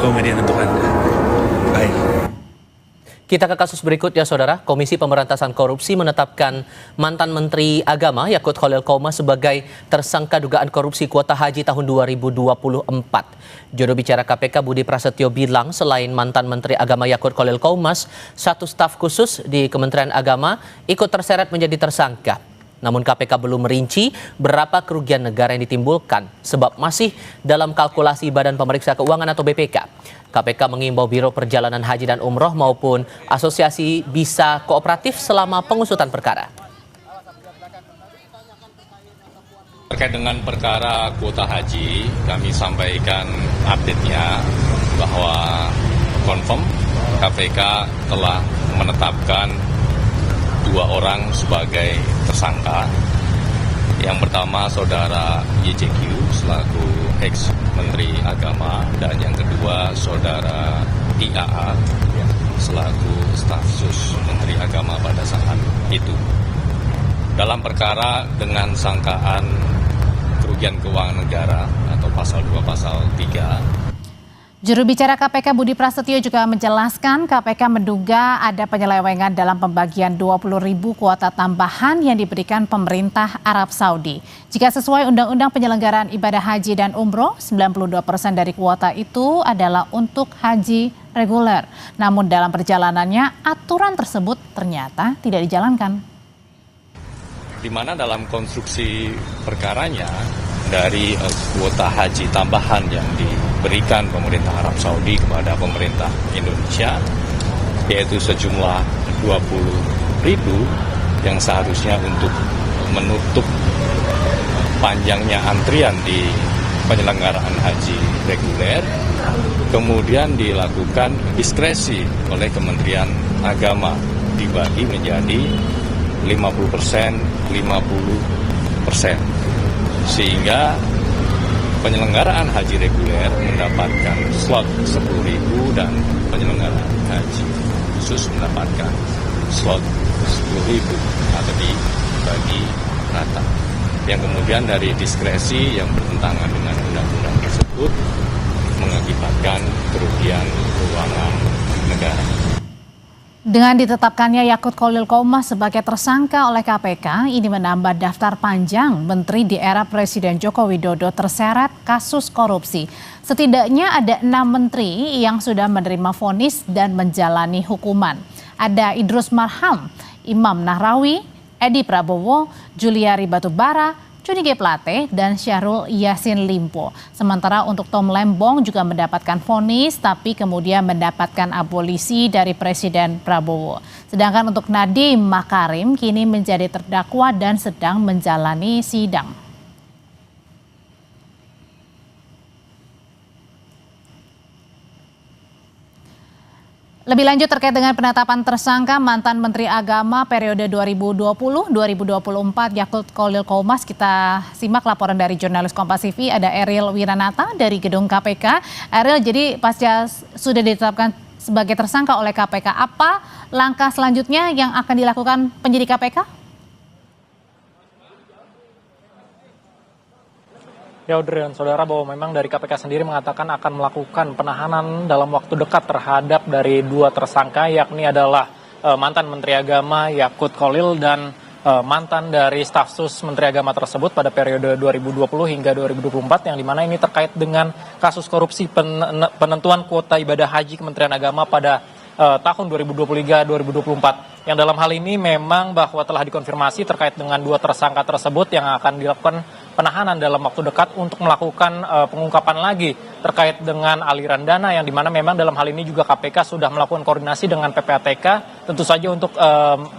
berkomedian untuk Anda. Baik. Kita ke kasus berikutnya, Saudara. Komisi Pemberantasan Korupsi menetapkan mantan Menteri Agama Yakut Khalil Qomas sebagai tersangka dugaan korupsi kuota haji tahun 2024. Juru bicara KPK Budi Prasetyo bilang selain mantan Menteri Agama Yakut Khalil Qomas, satu staf khusus di Kementerian Agama ikut terseret menjadi tersangka. Namun KPK belum merinci berapa kerugian negara yang ditimbulkan sebab masih dalam kalkulasi Badan Pemeriksa Keuangan atau BPK. KPK mengimbau Biro Perjalanan Haji dan Umroh maupun asosiasi bisa kooperatif selama pengusutan perkara. Terkait dengan perkara kuota haji, kami sampaikan update-nya bahwa confirm KPK telah menetapkan 2 orang sebagai tersangka. Yang pertama Saudara YJQ selaku ex-Menteri Agama dan yang kedua Saudara IAA selaku staf sus Menteri Agama pada saat itu. Dalam perkara dengan sangkaan kerugian keuangan negara atau pasal 2 pasal 3. Juru bicara KPK Budi Prasetyo juga menjelaskan KPK menduga ada penyelewengan dalam pembagian 20.000 kuota tambahan yang diberikan pemerintah Arab Saudi. Jika sesuai Undang-Undang Penyelenggaraan Ibadah Haji dan Umroh, 92% dari kuota itu adalah untuk haji reguler. Namun dalam perjalanannya aturan tersebut ternyata tidak dijalankan. Di mana dalam konstruksi perkaranya dari kuota haji tambahan yang diberikan pemerintah Arab Saudi kepada pemerintah Indonesia, yaitu sejumlah 20.000 yang seharusnya untuk menutup panjangnya antrian di penyelenggaraan haji reguler, kemudian dilakukan diskresi oleh Kementerian Agama, dibagi menjadi 50%, 50%. Sehingga penyelenggaraan haji reguler mendapatkan slot 10.000 dan penyelenggaraan haji khusus mendapatkan slot 10.000 atau dibagi rata. Yang kemudian dari diskresi yang bertentangan dengan undang-undang tersebut mengakibatkan kerugian keuangan negara. Dengan ditetapkannya Yakut Khalil Qomas sebagai tersangka oleh KPK, ini menambah daftar panjang menteri di era Presiden Joko Widodo terseret kasus korupsi. Setidaknya ada 6 menteri yang sudah menerima vonis dan menjalani hukuman. Ada Idrus Marham, Imam Nahrawi, Edi Prabowo, Juliari Batubara, Johnny G. Plate, dan Syahrul Yassin Limpo. Sementara untuk Tom Lembong juga mendapatkan vonis tapi kemudian mendapatkan abolisi dari Presiden Prabowo. Sedangkan untuk Nadiem Makarim kini menjadi terdakwa dan sedang menjalani sidang. Lebih lanjut terkait dengan penetapan tersangka mantan Menteri Agama periode 2020-2024 Yakut Khalil Qomas, kita simak laporan dari jurnalis Kompas TV, ada Ariel Wiranata dari gedung KPK. Ariel, jadi pasca sudah ditetapkan sebagai tersangka oleh KPK, apa langkah selanjutnya yang akan dilakukan penyidik KPK? Ya, Audrey dan saudara, bahwa memang dari KPK sendiri mengatakan akan melakukan penahanan dalam waktu dekat terhadap dari 2 tersangka, yakni adalah mantan Menteri Agama Yakut Khalil dan mantan dari staf sus Menteri Agama tersebut pada periode 2020 hingga 2024, yang dimana ini terkait dengan kasus korupsi penentuan kuota ibadah haji Kementerian Agama pada tahun 2023-2024. Yang dalam hal ini memang bahwa telah dikonfirmasi terkait dengan 2 tersangka tersebut yang akan dilakukan penahanan dalam waktu dekat untuk melakukan pengungkapan lagi terkait dengan aliran dana, yang dimana memang dalam hal ini juga KPK sudah melakukan koordinasi dengan PPATK tentu saja untuk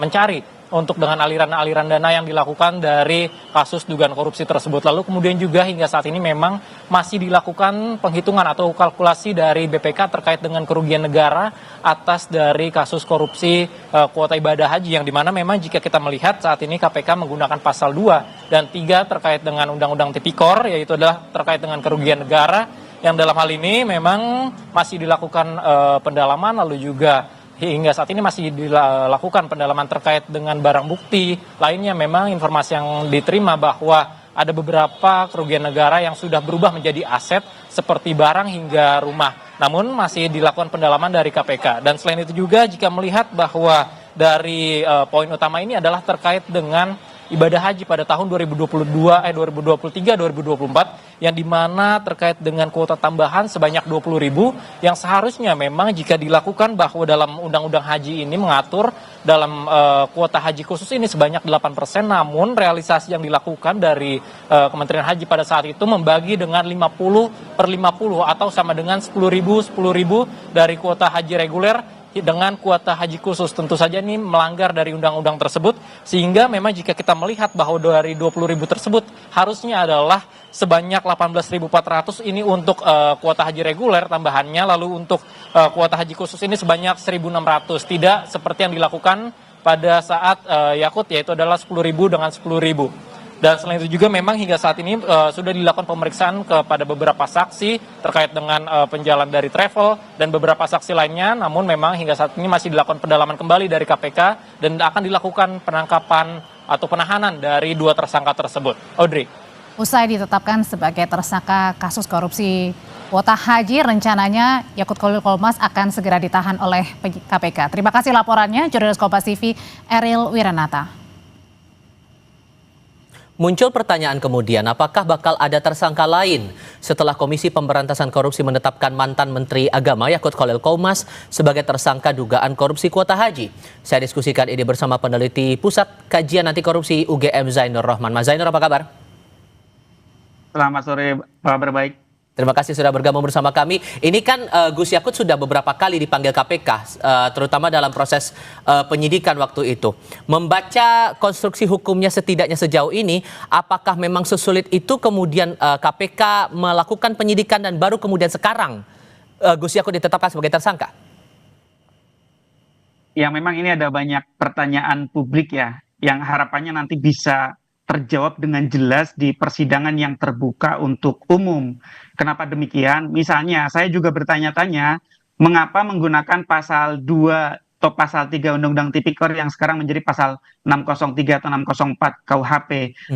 mencari untuk dengan aliran-aliran dana yang dilakukan dari kasus dugaan korupsi tersebut. Lalu kemudian juga hingga saat ini memang masih dilakukan penghitungan atau kalkulasi dari BPK terkait dengan kerugian negara atas dari kasus korupsi kuota ibadah haji, yang dimana memang jika kita melihat saat ini KPK menggunakan pasal 2 dan 3 terkait dengan Undang-Undang Tipikor, yaitu adalah terkait dengan kerugian negara, yang dalam hal ini memang masih dilakukan pendalaman, lalu juga hingga saat ini masih dilakukan pendalaman terkait dengan barang bukti lainnya. Memang informasi yang diterima bahwa ada beberapa kerugian negara yang sudah berubah menjadi aset seperti barang hingga rumah. namun masih dilakukan pendalaman dari KPK. Dan selain itu juga jika melihat bahwa dari poin utama ini adalah terkait dengan ibadah haji pada tahun 2023, 2024 yang dimana terkait dengan kuota tambahan sebanyak 20.000 yang seharusnya memang jika dilakukan bahwa dalam undang-undang haji ini mengatur dalam kuota haji khusus ini sebanyak 8%, namun realisasi yang dilakukan dari Kementerian Haji pada saat itu membagi dengan 50/50 atau sama dengan 10.000 dari kuota haji reguler dengan kuota haji khusus. Tentu saja ini melanggar dari undang-undang tersebut, sehingga memang jika kita melihat bahwa dari 20.000 tersebut harusnya adalah sebanyak 18.400 ini untuk kuota haji reguler tambahannya, lalu untuk kuota haji khusus ini sebanyak 1.600, tidak seperti yang dilakukan pada saat Yakut, yaitu adalah 10.000 dengan 10.000. Dan selain itu juga memang hingga saat ini sudah dilakukan pemeriksaan kepada beberapa saksi terkait dengan penjalan dari travel dan beberapa saksi lainnya. Namun memang hingga saat ini masih dilakukan pendalaman kembali dari KPK dan akan dilakukan penangkapan atau penahanan dari dua tersangka tersebut. Audrey. Usai ditetapkan sebagai tersangka kasus korupsi kuota haji, rencananya Yakut Khalil Qomas akan segera ditahan oleh KPK. Terima kasih laporannya, jurnalis Kompas TV Eril Wiranata. Muncul pertanyaan kemudian, apakah bakal ada tersangka lain setelah Komisi Pemberantasan Korupsi menetapkan mantan Menteri Agama Yakut Khalil Qomas sebagai tersangka dugaan korupsi kuota haji? Saya diskusikan ini bersama peneliti Pusat Kajian Anti Korupsi UGM Zainur Rahman. Mas Zainur, apa kabar? Selamat sore, kabar baik. Terima kasih sudah bergabung bersama kami. Ini kan Gus Yakut sudah beberapa kali dipanggil KPK, terutama dalam proses penyidikan waktu itu. Membaca konstruksi hukumnya setidaknya sejauh ini, apakah memang sesulit itu kemudian KPK melakukan penyidikan dan baru kemudian sekarang Gus Yakut ditetapkan sebagai tersangka? Ya, memang ini ada banyak pertanyaan publik ya, yang harapannya nanti bisa terjawab dengan jelas di persidangan yang terbuka untuk umum. Kenapa demikian? Misalnya, saya juga bertanya-tanya, mengapa menggunakan pasal 2 atau pasal 3 Undang-Undang Tipikor yang sekarang menjadi pasal 603 atau 604 KUHP?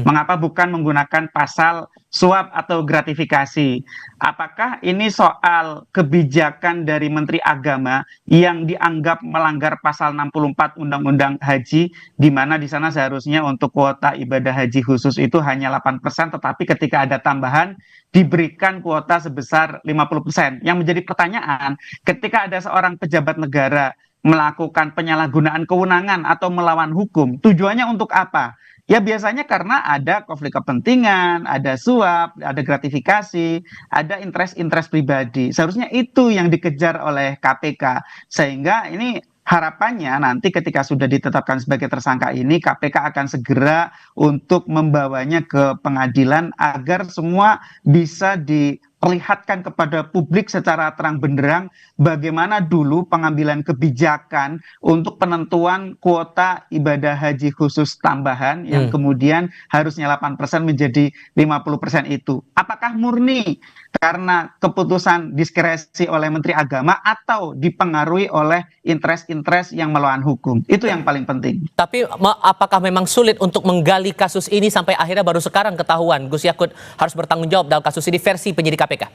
Mengapa bukan menggunakan pasal suap atau gratifikasi? Apakah ini soal kebijakan dari Menteri Agama yang dianggap melanggar pasal 64 Undang-Undang Haji, di mana di sana seharusnya untuk kuota ibadah haji khusus itu hanya 8%, tetapi ketika ada tambahan diberikan kuota sebesar 50%. Yang menjadi pertanyaan, ketika ada seorang pejabat negara melakukan penyalahgunaan kewenangan atau melawan hukum, tujuannya untuk apa? Ya biasanya karena ada konflik kepentingan, ada suap, ada gratifikasi, ada interest pribadi. Seharusnya itu yang dikejar oleh KPK. Sehingga ini harapannya nanti ketika sudah ditetapkan sebagai tersangka ini, KPK akan segera untuk membawanya ke pengadilan agar semua bisa diperlihatkan kepada publik secara terang benderang bagaimana dulu pengambilan kebijakan untuk penentuan kuota ibadah haji khusus tambahan yang kemudian harusnya 8% menjadi 50% itu. Apakah murni karena keputusan diskresi oleh Menteri Agama atau dipengaruhi oleh interest yang melawan hukum? Itu yang paling penting. Tapi apakah memang sulit untuk menggali kasus ini sampai akhirnya baru sekarang ketahuan Gus Yakut harus bertanggung jawab dalam kasus ini versi penyidik KPK?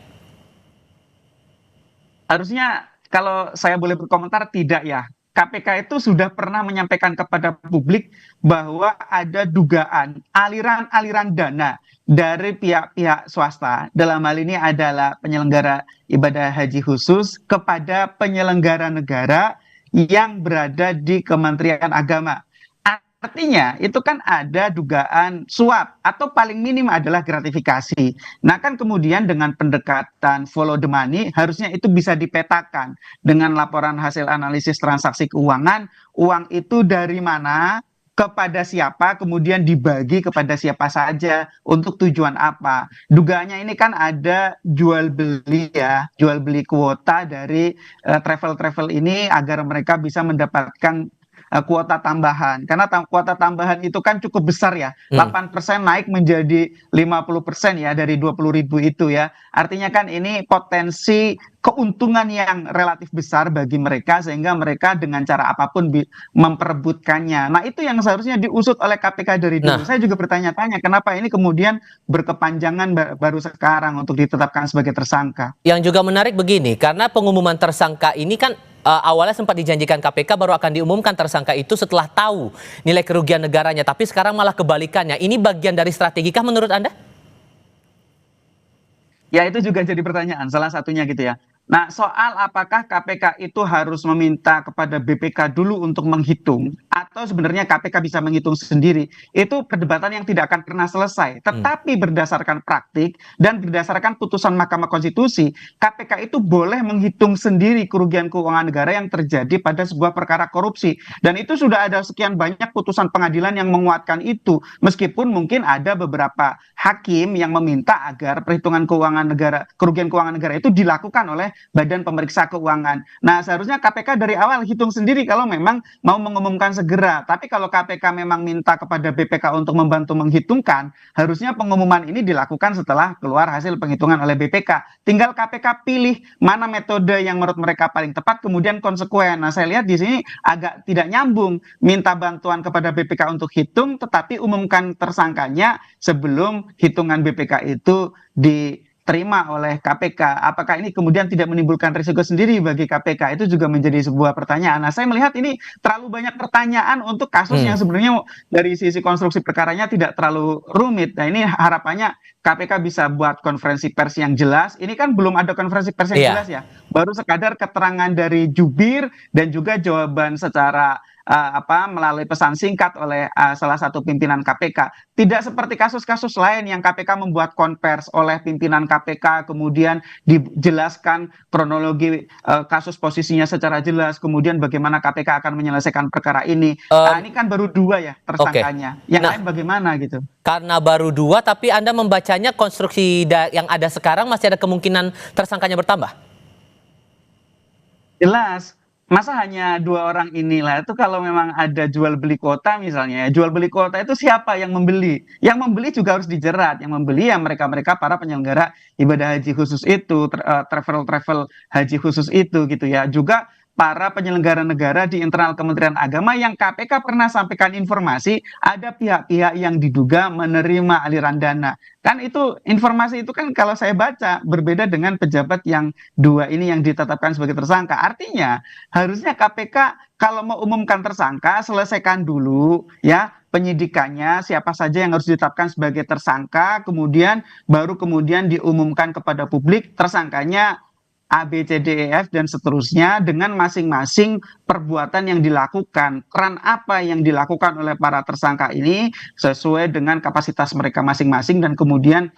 Harusnya kalau saya boleh berkomentar tidak ya. KPK itu sudah pernah menyampaikan kepada publik bahwa ada dugaan aliran dana dari pihak-pihak swasta, dalam hal ini adalah penyelenggara ibadah haji khusus, kepada penyelenggara negara yang berada di Kementerian Agama. Artinya itu kan ada dugaan suap atau paling minim adalah gratifikasi. Nah kan kemudian dengan pendekatan follow the money harusnya itu bisa dipetakan dengan laporan hasil analisis transaksi keuangan, uang itu dari mana, kepada siapa, kemudian dibagi kepada siapa saja, untuk tujuan apa. Dugaannya ini kan ada jual beli kuota dari travel ini agar mereka bisa mendapatkan kuota tambahan. Karena kuota tambahan itu kan cukup besar ya, 8% naik menjadi 50% ya dari 20.000 itu ya. Artinya kan ini potensi keuntungan yang relatif besar bagi mereka sehingga mereka dengan cara apapun memperebutkannya. Nah, itu yang seharusnya diusut oleh KPK dari dulu. Saya juga bertanya-tanya kenapa ini kemudian berkepanjangan baru sekarang untuk ditetapkan sebagai tersangka. Yang juga menarik begini, karena pengumuman tersangka ini kan awalnya sempat dijanjikan KPK baru akan diumumkan tersangka itu setelah tahu nilai kerugian negaranya, tapi sekarang malah kebalikannya. Ini bagian dari strategi kah menurut Anda? Ya, itu juga jadi pertanyaan, salah satunya gitu ya. Nah, soal apakah KPK itu harus meminta kepada BPK dulu untuk menghitung, atau sebenarnya KPK bisa menghitung sendiri, itu perdebatan yang tidak akan pernah selesai. Tetapi berdasarkan praktik dan berdasarkan putusan Mahkamah Konstitusi, KPK itu boleh menghitung sendiri kerugian keuangan negara yang terjadi pada sebuah perkara korupsi. Dan itu sudah ada sekian banyak putusan pengadilan yang menguatkan itu, meskipun mungkin ada beberapa hakim yang meminta agar perhitungan keuangan negara, kerugian keuangan negara itu dilakukan oleh Badan Pemeriksa Keuangan. Nah, seharusnya KPK dari awal hitung sendiri kalau memang mau mengumumkan segera. Tapi kalau KPK memang minta kepada BPK untuk membantu menghitungkan, harusnya pengumuman ini dilakukan setelah keluar hasil penghitungan oleh BPK. Tinggal KPK pilih mana metode yang menurut mereka paling tepat, kemudian konsekuen. Nah, saya lihat di sini agak tidak nyambung. Minta bantuan kepada BPK untuk hitung, tetapi umumkan tersangkanya sebelum hitungan BPK itu diterima oleh KPK. Apakah ini kemudian tidak menimbulkan risiko sendiri bagi KPK? Itu juga menjadi sebuah pertanyaan. Nah, saya melihat ini terlalu banyak pertanyaan untuk kasus yang sebenarnya dari sisi konstruksi perkaranya tidak terlalu rumit. Nah, ini harapannya KPK bisa buat konferensi pers yang jelas. Ini kan belum ada konferensi pers yang jelas ya. Baru sekadar keterangan dari jubir dan juga jawaban secara melalui pesan singkat oleh salah satu pimpinan KPK. Tidak seperti kasus-kasus lain yang KPK membuat konvers oleh pimpinan KPK, kemudian dijelaskan kronologi kasus posisinya secara jelas, kemudian bagaimana KPK akan menyelesaikan perkara ini. Nah, ini kan baru 2 ya tersangkanya. Yang lain bagaimana gitu? Karena baru 2, tapi Anda membacanya konstruksi yang ada sekarang masih ada kemungkinan tersangkanya bertambah? Jelas. Masa hanya 2 orang inilah, itu kalau memang ada jual beli kuota misalnya, jual beli kuota itu siapa yang membeli? Yang membeli juga harus dijerat, yang membeli ya mereka-mereka para penyelenggara ibadah haji khusus itu, travel haji khusus itu gitu ya. Juga para penyelenggara negara di internal Kementerian Agama yang KPK pernah sampaikan informasi ada pihak-pihak yang diduga menerima aliran dana. Kan itu informasi itu kan kalau saya baca berbeda dengan pejabat yang 2 ini yang ditetapkan sebagai tersangka. Artinya harusnya KPK kalau mau umumkan tersangka selesaikan dulu ya penyidikannya, siapa saja yang harus ditetapkan sebagai tersangka, kemudian baru kemudian diumumkan kepada publik tersangkanya A, B, C, D, E, F, dan seterusnya dengan masing-masing perbuatan yang dilakukan. Peran apa yang dilakukan oleh para tersangka ini sesuai dengan kapasitas mereka masing-masing dan kemudian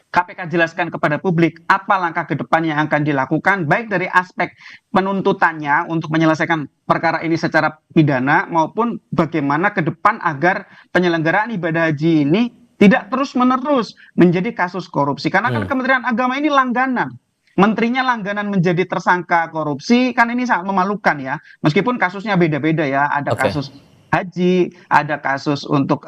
KPK jelaskan kepada publik apa langkah ke depan yang akan dilakukan baik dari aspek penuntutannya untuk menyelesaikan perkara ini secara pidana maupun bagaimana ke depan agar penyelenggaraan ibadah haji ini tidak terus-menerus menjadi kasus korupsi. Karena kan Kementerian Agama ini langganan. Menterinya langganan menjadi tersangka korupsi, kan ini sangat memalukan ya. Meskipun kasusnya beda-beda ya, ada kasus haji, ada kasus untuk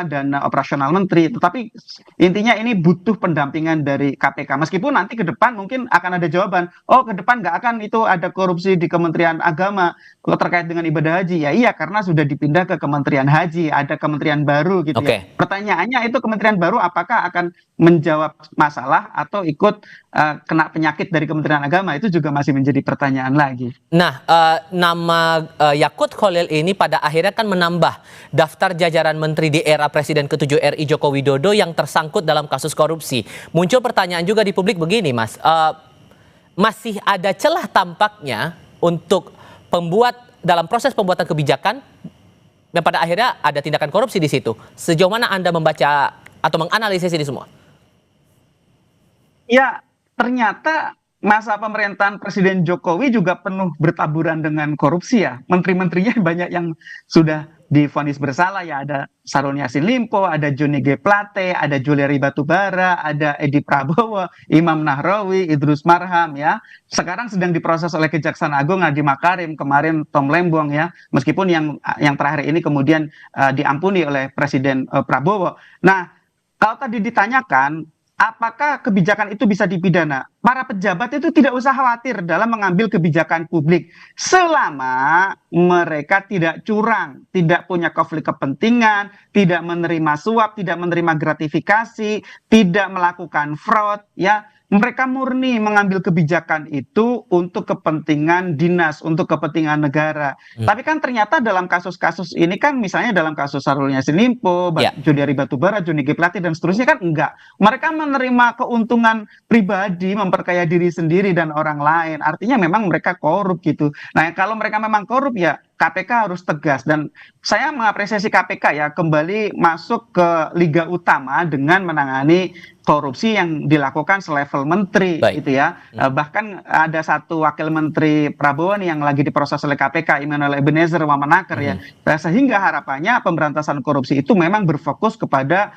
dana operasional menteri, tetapi intinya ini butuh pendampingan dari KPK. Meskipun nanti ke depan mungkin akan ada jawaban, oh ke depan nggak akan itu ada korupsi di Kementerian Agama terkait dengan ibadah haji. Ya iya, karena sudah dipindah ke Kementerian Haji, ada kementerian baru gitu ya. Pertanyaannya itu kementerian baru apakah akan menjawab masalah atau ikut kena penyakit dari Kementerian Agama, itu juga masih menjadi pertanyaan lagi. Nah, nama Yakut Kholil ini pada akhirnya kan menambah daftar jajaran menteri di era Presiden ke-7 RI Joko Widodo yang tersangkut dalam kasus korupsi. Muncul pertanyaan juga di publik begini, Mas. Masih ada celah tampaknya untuk dalam proses pembuatan kebijakan dan pada akhirnya ada tindakan korupsi di situ. Sejauh mana Anda membaca atau menganalisis ini semua? Ya, ternyata masa pemerintahan Presiden Jokowi juga penuh bertaburan dengan korupsi ya. Menteri-menterinya banyak yang sudah divonis bersalah ya ada Syahrul Yassin Limpo, ada Johnny G. Plate, ada Juliari Batubara, ada Edi Prabowo, Imam Nahrawi, Idrus Marham ya. Sekarang sedang diproses oleh Kejaksaan Agung Nadiem Makarim, kemarin Tom Lembong ya. Meskipun yang terakhir ini kemudian diampuni oleh Presiden Prabowo. Nah, kalau tadi ditanyakan apakah kebijakan itu bisa dipidana? Para pejabat itu tidak usah khawatir dalam mengambil kebijakan publik selama mereka tidak curang, tidak punya konflik kepentingan, tidak menerima suap, tidak menerima gratifikasi, tidak melakukan fraud, ya. Mereka murni mengambil kebijakan itu untuk kepentingan dinas, untuk kepentingan negara. Tapi kan ternyata dalam kasus-kasus ini kan misalnya dalam kasus Syahrul Yassin Limpo, Juliari Batubara, Johnny G. Plate dan seterusnya kan enggak. Mereka menerima keuntungan pribadi, memperkaya diri sendiri dan orang lain. Artinya memang mereka korup gitu. Nah, kalau mereka memang korup ya KPK harus tegas, dan saya mengapresiasi KPK ya kembali masuk ke Liga Utama dengan menangani korupsi yang dilakukan selevel menteri. Gitu ya. Bahkan ada satu wakil menteri Prabowo nih yang lagi diproses oleh KPK, Immanuel Ebenezer Wamenaker ya. Sehingga harapannya pemberantasan korupsi itu memang berfokus kepada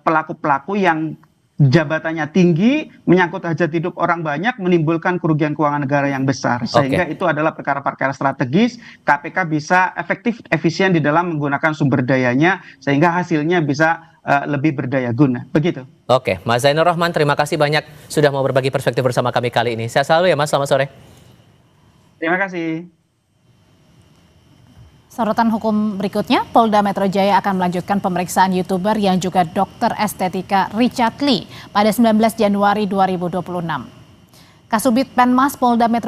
pelaku-pelaku yang jabatannya tinggi, menyangkut hajat hidup orang banyak, menimbulkan kerugian keuangan negara yang besar. Sehingga itu adalah perkara-perkara strategis, KPK bisa efektif, efisien di dalam menggunakan sumber dayanya, sehingga hasilnya bisa lebih berdaya guna. Begitu. Oke, Mas Zainur Rahman, terima kasih banyak sudah mau berbagi perspektif bersama kami kali ini. Sehat selalu ya Mas, selamat sore. Terima kasih. Sorotan hukum berikutnya, Polda Metro Jaya akan melanjutkan pemeriksaan YouTuber yang juga dokter estetika Richard Lee pada 19 Januari 2026. Kasubit Penmas Polda Metro